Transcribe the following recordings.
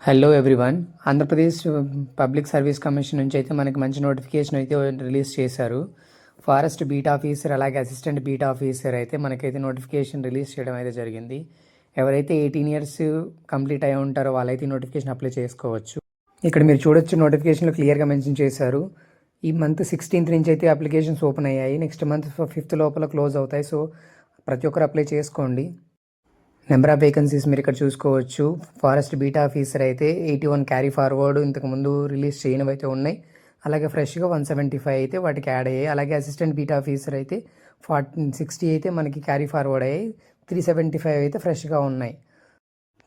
Hello everyone. Andhra Pradesh public service commission నుంచి అయితే మనకి మంచి నోటిఫికేషన్ అయితే రిలీజ్ చేశారు. ఫారెస్ట్ బీట్ ఆఫీసర్ అలాగే అసిస్టెంట్ బీట్ ఆఫీసర్ అయితే మనకైతే నోటిఫికేషన్ రిలీజ్ చేయడం అయితే జరిగింది. ఎవరైతే 18 ఇయర్స్ కంప్లీట్ అయి ఉంటారో వాళ్ళైతే నోటిఫికేషన్ అప్లై చేసుకోవచ్చు. ఇక్కడ మీరు చూడొచ్చు, నోటిఫికేషన్లో క్లియర్గా మెన్షన్ చేశారు. ఈ మంత్ 16th నుంచి అయితే అప్లికేషన్స్ ఓపెన్ అయ్యాయి. నెక్స్ట్ మంత్ 5th లోపల క్లోజ్ అవుతాయి. సో ప్రతి ఒక్కరు అప్లై చేసుకోండి. నెంబర్ ఆఫ్ వేకెన్సీస్ మీరు ఇక్కడ చూసుకోవచ్చు. ఫారెస్ట్ బీట్ ఆఫీసర్ అయితే 81 క్యారీ ఫార్వర్డ్ ఇంతకుముందు రిలీజ్ చేయనివి అయితే ఉన్నాయి. అలాగే ఫ్రెష్గా 175 అయితే వాటికి యాడ్ అయ్యాయి. అలాగే అసిస్టెంట్ బీట్ ఆఫీసర్ అయితే 60 అయితే మనకి క్యారీ ఫార్వర్డ్ అయ్యాయి. 375 అయితే ఫ్రెష్గా ఉన్నాయి.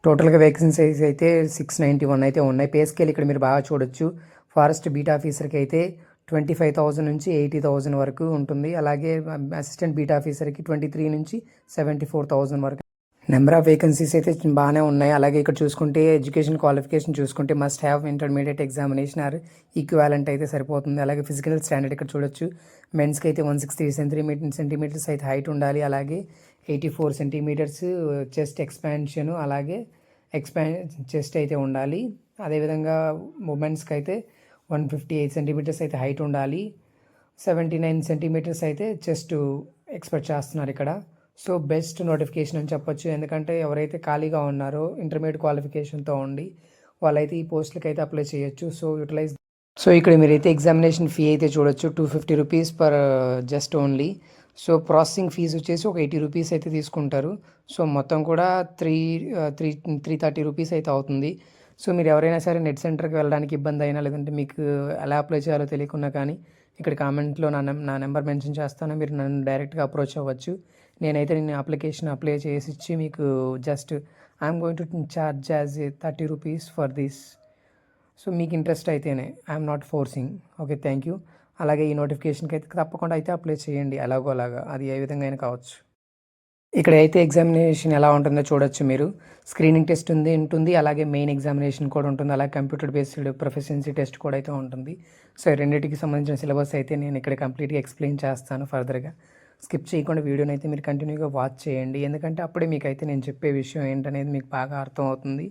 టోటల్గా వేకెన్సీస్ అయితే 691 అయితే ఉన్నాయి. పే స్కేల్ ఇక్కడ మీరు బాగా చూడొచ్చు. ఫారెస్ట్ బీట్ ఆఫీసర్కి అయితే 25,000 నుంచి 80,000 వరకు ఉంటుంది. అలాగే అసిస్టెంట్ బీట్ ఆఫీసర్కి 23 నుంచి 74,000 వరకు. నెంబర్ ఆఫ్ వేకెన్సీస్ అయితే బాగానే ఉన్నాయి. అలాగే ఇక్కడ చూసుకుంటే ఎడ్యుకేషన్ క్వాలిఫికేషన్ చూసుకుంటే must have intermediate examination or equivalent అయితే సరిపోతుంది. అలాగే ఫిజికల్ స్టాండర్డ్ ఇక్కడ చూడొచ్చు. మెన్స్కి అయితే 160 సెంటీమీటర్స్ అయితే హైట్ ఉండాలి. అలాగే 84 సెంటీమీటర్స్ చెస్ట్ ఎక్స్పాన్షన్ అలాగే చెస్ట్ అయితే ఉండాలి. అదేవిధంగా ఉమెన్స్కి అయితే 158 సెంటీమీటర్స్ అయితే హైట్ ఉండాలి. 79 సెంటీమీటర్స్ అయితే చెస్ట్ ఎక్స్పెక్ట్ చేస్తున్నారు ఇక్కడ. సో బెస్ట్ నోటిఫికేషన్ అని చెప్పొచ్చు. ఎందుకంటే ఎవరైతే ఖాళీగా ఉన్నారో ఇంటర్మీడియట్ క్వాలిఫికేషన్తో ఉండి వాళ్ళైతే ఈ పోస్టులకి అయితే అప్లై చేయొచ్చు. సో ఇక్కడ మీరైతే ఎగ్జామినేషన్ ఫీ అయితే చూడొచ్చు. 250 rupees per just only. So processing fee వచ్చేసి ఒక 80 రూపీస్ అయితే తీసుకుంటారు. సో మొత్తం కూడా 330 రూపీస్ అయితే అవుతుంది. సో మీరు ఎవరైనా సరే నెట్ సెంటర్కి వెళ్ళడానికి ఇబ్బంది అయినా లేదంటే మీకు ఎలా అప్లై చేయాలో తెలియకున్నా కానీ ఇక్కడ కామెంట్లో నా నెంబర్ మెన్షన్ చేస్తాను. మీరు నన్ను డైరెక్ట్గా అప్రోచ్ అవ్వచ్చు. నేనైతే అప్లికేషన్ అప్లై చేసి ఇచ్చి మీకు just I'm going to charge as 30 rupees for this. So మీకు ఇంట్రెస్ట్ అయితేనే, I'm not forcing. Okay, thank you. అలాగే ఈ నోటిఫికేషన్కి అయితే తప్పకుండా అయితే అప్లై చేయండి. అలాగా అది ఏ విధంగా అయినా కావచ్చు. ఇక్కడ అయితే ఎగ్జామినేషన్ ఎలా ఉంటుందో చూడొచ్చు మీరు. స్క్రీనింగ్ టెస్ట్ ఉంటుంది. అలాగే మెయిన్ ఎగ్జామినేషన్ కూడా ఉంటుంది. అలాగే కంప్యూటర్ బేస్డ్ ప్రొఫెషన్సీ టెస్ట్ కూడా అయితే ఉంటుంది. సో రెండింటికి సంబంధించిన సిలబస్ అయితే నేను ఇక్కడ కంప్లీట్గా ఎక్స్ప్లెయిన్ చేస్తాను. ఫర్దర్గా స్కిప్ చేయకుండా వీడియోని అయితే మీరు కంటిన్యూగా వాచ్ చేయండి. ఎందుకంటే అప్పుడే మీకు అయితే నేను చెప్పే విషయం ఏంటనేది మీకు బాగా అర్థమవుతుంది.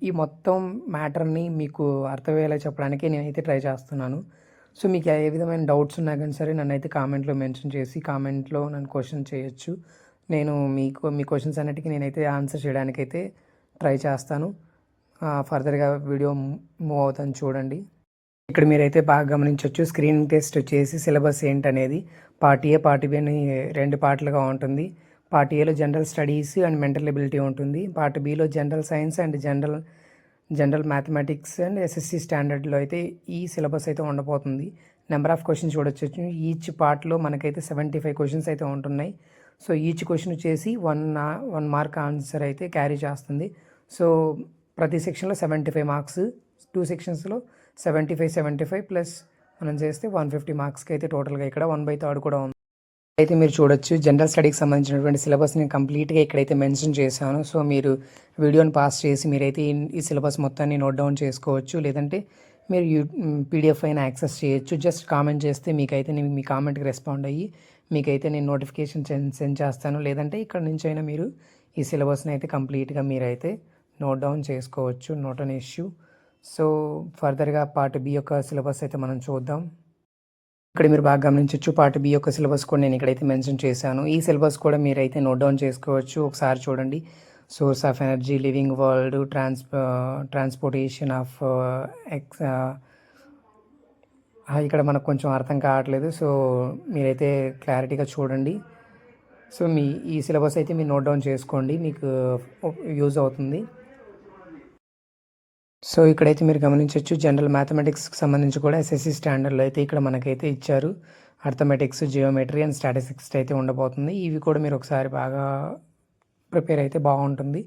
ఈ మొత్తం మ్యాటర్ని మీకు అర్థమయ్యేలా చెప్పడానికి నేనైతే ట్రై చేస్తున్నాను. సో మీకు ఏ విధమైన డౌట్స్ ఉన్నా కానీ సరే నన్ను అయితే కామెంట్లో మెన్షన్ చేసి కామెంట్లో నన్ను క్వశ్చన్ చేయొచ్చు. నేను మీ క్వశ్చన్స్ అన్నిటికీ నేనైతే ఆన్సర్ చేయడానికి అయితే ట్రై చేస్తాను. ఫర్దర్గా వీడియో మూవ్ అవుతాను చూడండి. ఇక్కడ మీరైతే బాగా గమనించవచ్చు. స్క్రీనింగ్ టెస్ట్ వచ్చేసి సిలబస్ ఏంటనేది పార్ట్ ఏ పార్ట్ బి అని 2 పార్ట్లుగా ఉంటుంది. పార్ట్ ఏలో general studies and mental ability ఉంటుంది. పార్ట్ బిలో general science and general mathematics and SSC స్టాండర్డ్లో అయితే ఈ సిలబస్ అయితే ఉండబోతుంది. నెంబర్ ఆఫ్ క్వశ్చన్స్ చూడొచ్చు. ఈచ్ పార్ట్లో మనకైతే 75 క్వశ్చన్స్ అయితే ఉంటున్నాయి. సో ఈచ్ క్వశ్చన్ వచ్చేసి 1 మార్క్ ఆన్సర్ అయితే క్యారీ చేస్తుంది. సో ప్రతి సెక్షన్లో 75 మార్క్స్, 2 సెక్షన్స్లో 75 ప్లస్ మనం చేస్తే 150 మార్క్స్కి అయితే టోటల్గా ఇక్కడ 1/3 కూడా ఉంది. అయితే మీరు చూడొచ్చు, జనరల్ స్టడీకి సంబంధించినటువంటి సిలబస్ నేను కంప్లీట్గా ఇక్కడైతే మెన్షన్ చేశాను. సో మీరు వీడియోని పాస్ చేసి మీరైతే ఈ సిలబస్ మొత్తాన్ని నోట్ డౌన్ చేసుకోవచ్చు. లేదంటే మీరు పీడిఎఫ్ అయినా యాక్సెస్ చేయొచ్చు. జస్ట్ కామెంట్ చేస్తే మీకైతే నేను మీ కామెంట్కి రెస్పాండ్ అయ్యి మీకైతే నేను నోటిఫికేషన్ సెండ్ చేస్తాను. లేదంటే ఇక్కడ నుంచి అయినా మీరు ఈ సిలబస్ని అయితే కంప్లీట్గా మీరైతే నోట్ డౌన్ చేసుకోవచ్చు. Note an issue. సో ఫర్దర్గా పార్ట్ బి యొక్క సిలబస్ అయితే మనం చూద్దాం. ఇక్కడ మీరు బాగా గమనించవచ్చు. పార్ట్ బి యొక్క సిలబస్ కూడా నేను ఇక్కడైతే మెన్షన్ చేశాను. ఈ సిలబస్ కూడా మీరైతే నోట్ డౌన్ చేసుకోవచ్చు. ఒకసారి చూడండి. Source of energy, living world, transportation of ఇక్కడ మనకు కొంచెం అర్థం కావట్లేదు. సో మీరైతే క్లారిటీగా చూడండి. సో ఈ సిలబస్ అయితే మీరు నోట్ డౌన్ చేసుకోండి, మీకు యూజ్ అవుతుంది. సో ఇక్కడైతే మీరు గమనించవచ్చు, జనరల్ మ్యాథమెటిక్స్కి సంబంధించి కూడా ఎస్ఎస్సి స్టాండర్డ్లో అయితే ఇక్కడ మనకైతే ఇచ్చారు. అర్థమెటిక్స్, జియోమెట్రీ అండ్ స్టాటిస్టిక్స్ అయితే ఉండబోతుంది. ఇవి కూడా మీరు ఒకసారి బాగా ప్రిపేర్ అయితే బాగుంటుంది.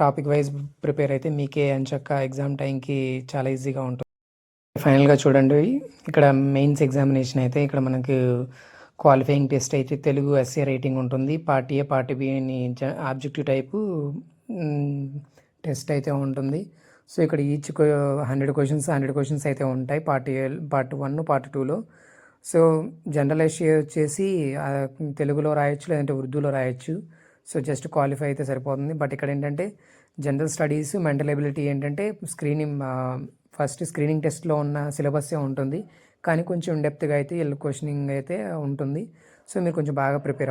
టాపిక్ వైజ్ ప్రిపేర్ అయితే మీకే ఎంచక్క ఎగ్జామ్ టైంకి చాలా ఈజీగా ఉంటుంది. ఫైనల్గా చూడండి, ఇక్కడ మెయిన్స్ ఎగ్జామినేషన్ అయితే ఇక్కడ మనకు క్వాలిఫైయింగ్ టెస్ట్ అయితే తెలుగు ఎస్ఏ రైటింగ్ ఉంటుంది. పార్ట్ ఏ పార్ట్ బి అని ఆబ్జెక్టివ్ టైపు టెస్ట్ అయితే ఉంటుంది. సో ఇక్కడ ఈచ్ 100 క్వశ్చన్స్ అయితే ఉంటాయి పార్ట్ 1 పార్ట్ 2లో. సో జనరల్ ఎస్ఏ వచ్చేసి తెలుగులో రాయొచ్చు లేదంటే ఉర్దూలో రాయొచ్చు. సో జస్ట్ క్వాలిఫై అయితే సరిపోతుంది. బట్ ఇక్కడ ఏంటంటే జనరల్ స్టడీస్, మెంటల్ ఎబిలిటీ ఏంటంటే ఫస్ట్ స్క్రీనింగ్ టెస్ట్లో ఉన్న సిలబస్సే ఉంటుంది, కానీ కొంచెం డెప్త్గా అయితే క్వశ్చనింగ్ అయితే ఉంటుంది. సో మీరు కొంచెం బాగా ప్రిపేర్ అవ్వాలి.